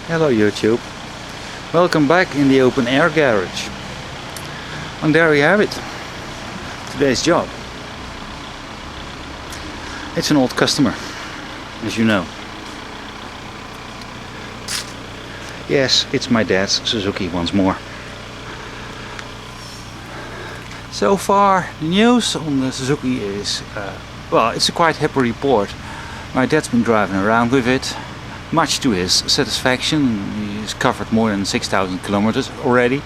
Hello YouTube, welcome back in the open air garage. And there you have it, today's job. It's an old customer, as you know. Yes, it's my dad's Suzuki once more. So far the news on the Suzuki is, well, it's a quite happy report. My dad's been driving around with it, much to his satisfaction. He's covered more than 6,000 kilometers already.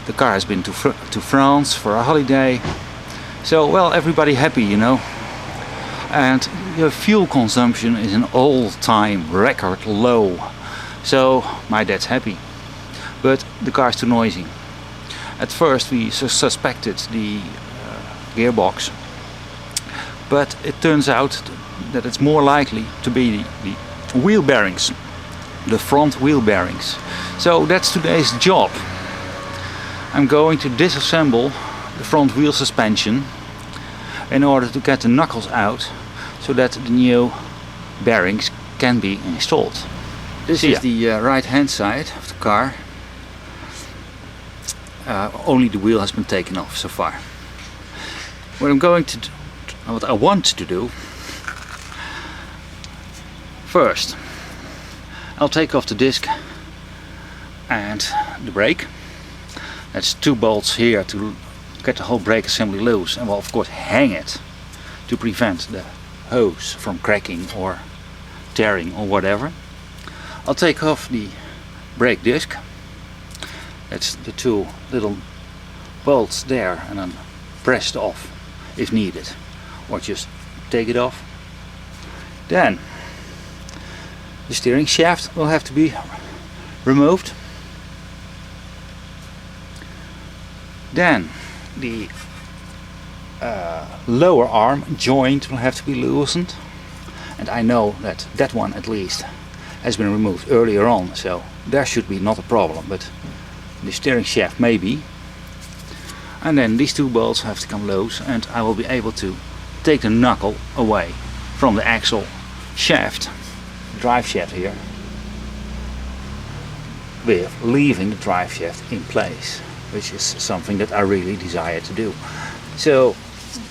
The car has been to France for a holiday. So, well, everybody happy, you know. And the fuel consumption is an all-time record low. So, my dad's happy. But the car's too noisy. At first we suspected the gearbox. But it turns out that it's more likely to be the wheel bearings, the front wheel bearings. So that's today's job. I'm going to disassemble the front wheel suspension in order to get the knuckles out so that the new bearings can be installed. This is the right hand side of the car. Only the wheel has been taken off so far. What I want to do first, I'll take off the disc and the brake. That's 2 bolts here to get the whole brake assembly loose, and we'll of course hang it to prevent the hose from cracking or tearing or whatever. I'll take off the brake disc. That's the 2 little bolts there, and then press it off if needed, or just take it off. Then the steering shaft will have to be removed. Then the lower arm joint will have to be loosened, and I know that that one at least has been removed earlier on, so there should be not a problem, but the steering shaft maybe. And then these 2 bolts have to come loose, and I will be able to take the knuckle away from the axle shaft, drive shaft here, with leaving the drive shaft in place, which is something that I really desire to do. So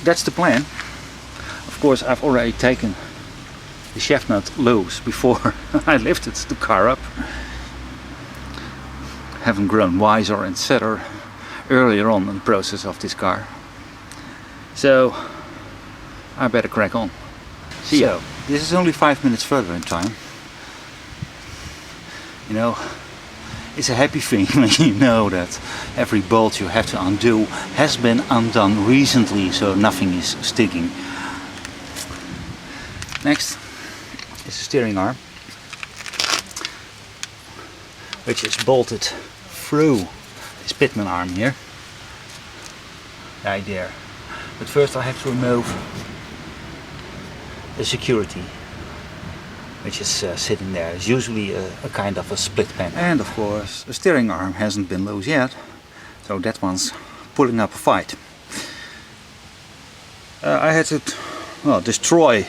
that's the plan. Of course, I've already taken the shaft nut loose before I lifted the car up. Haven't grown wiser and sadder earlier on in the process of this car. So I better crack on. See ya. So, this is only 5 minutes further in time. You know, it's a happy thing when you know that every bolt you have to undo has been undone recently, so nothing is sticking. Next is the steering arm, which is bolted through this Pitman arm here. Right there. But first I have to remove the security, which is sitting there. It's usually a kind of a split pen. And of course the steering arm hasn't been loose yet, so that one's pulling up a fight. I had to destroy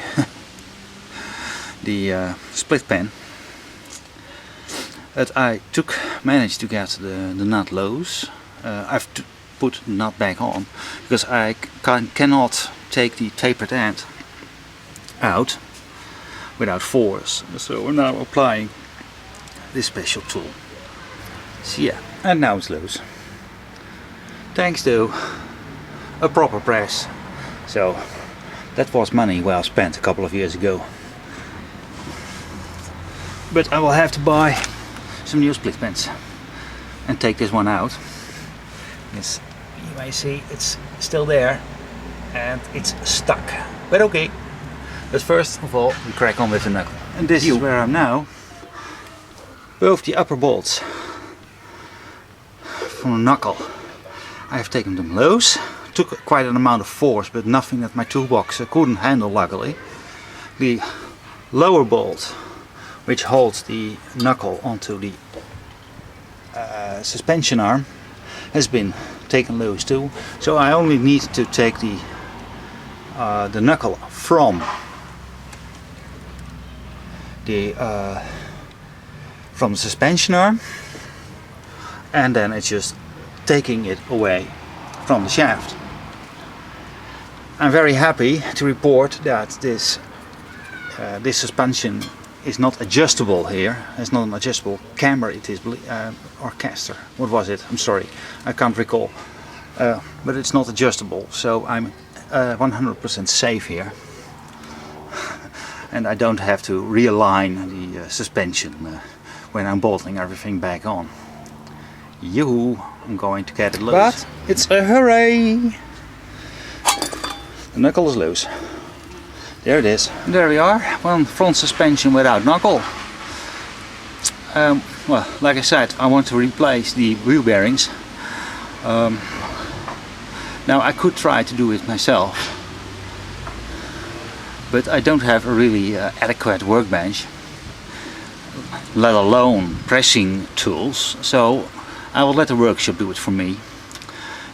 the split pen, but I managed to get the nut loose. I've put the nut back on because I cannot take the tapered end out without force, so we're now applying this special tool. So yeah, and now it's loose, thanks to a proper press. So that was money well spent a couple of years ago. But I will have to buy some new split pens and take this one out. Yes, you may see it's still there and it's stuck, but okay. But first of all, we crack on with the knuckle. And this is where I'm now. Both the upper bolts from the knuckle, I have taken them loose. Took quite an amount of force, but nothing that my toolbox couldn't handle, luckily. The lower bolt, which holds the knuckle onto the suspension arm, has been taken loose too. So I only need to take the knuckle from the from the suspension arm, and then it's just taking it away from the shaft. I'm very happy to report that this suspension is not adjustable here. It's not an adjustable camber, it is or caster. What was it? I'm sorry, I can't recall. But it's not adjustable, so I'm 100% safe here. And I don't have to realign the suspension when I'm bolting everything back on. Yoo-hoo, I'm going to get it loose. But it's a hooray! The knuckle is loose. There it is. And there we are, one front suspension without knuckle. Well, like I said, I want to replace the wheel bearings. Now I could try to do it myself, but I don't have a really adequate workbench, let alone pressing tools, so I will let the workshop do it for me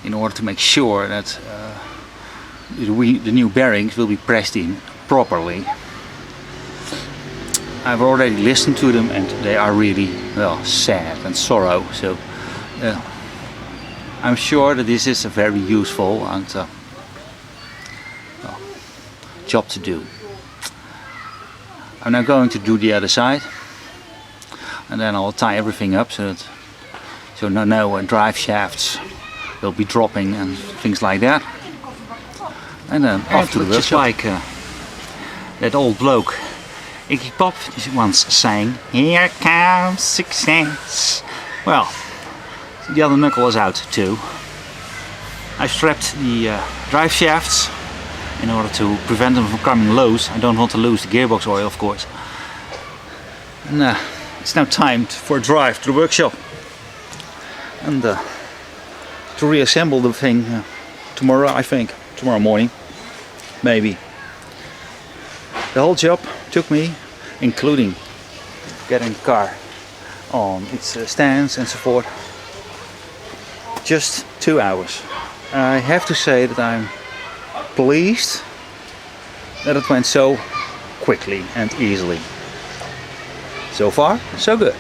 in order to make sure that the new bearings will be pressed in properly. I've already listened to them and they are really, well, sad and sorrow, so I'm sure that this is a very useful and well, job to do. I'm now going to do the other side, and then I'll tie everything up so no drive shafts will be dropping and things like that. And then off to the workshop. Just like that old bloke Iggy Pop once sang, "Here comes success." Well, the other knuckle is out too. I strapped the drive shafts in order to prevent them from coming loose. I don't want to lose the gearbox oil, of course. And it's now time for a drive to the workshop and to reassemble the thing tomorrow, I think. Tomorrow morning, maybe. The whole job took me, including getting the car on its stands and so forth, just 2 hours. I have to say that I'm pleased that it went so quickly and easily. So far, so good.